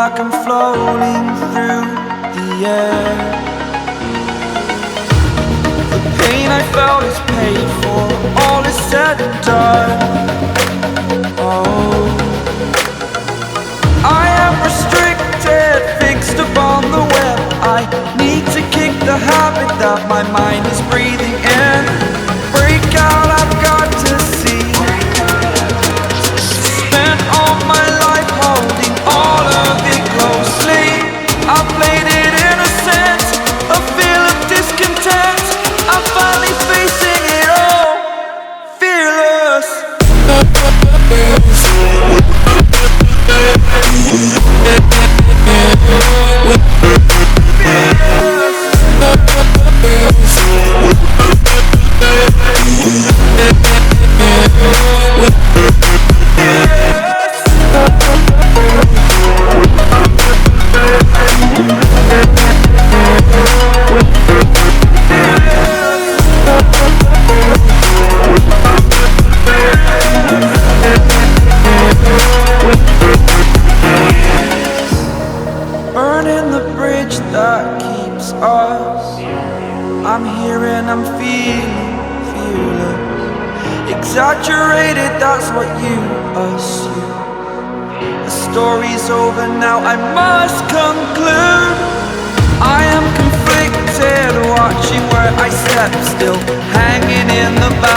like I'm floating through the air. The pain I felt is paid for, all is said and done. Oh, I am restricted, fixed upon the web. I need to kick the habit that my mind is breathing in. Break out, I've got to see. Spent all my life holding all of it closely. I played it innocent, a feel of discontent. I'm finally facing it all, fearless. Burning the bridge that keeps us. I'm here and I'm feeling fearless. Exaggerated, that's what you assume. The story's over now, I must conclude. I am conflicted, watching where I step, still hanging in the back.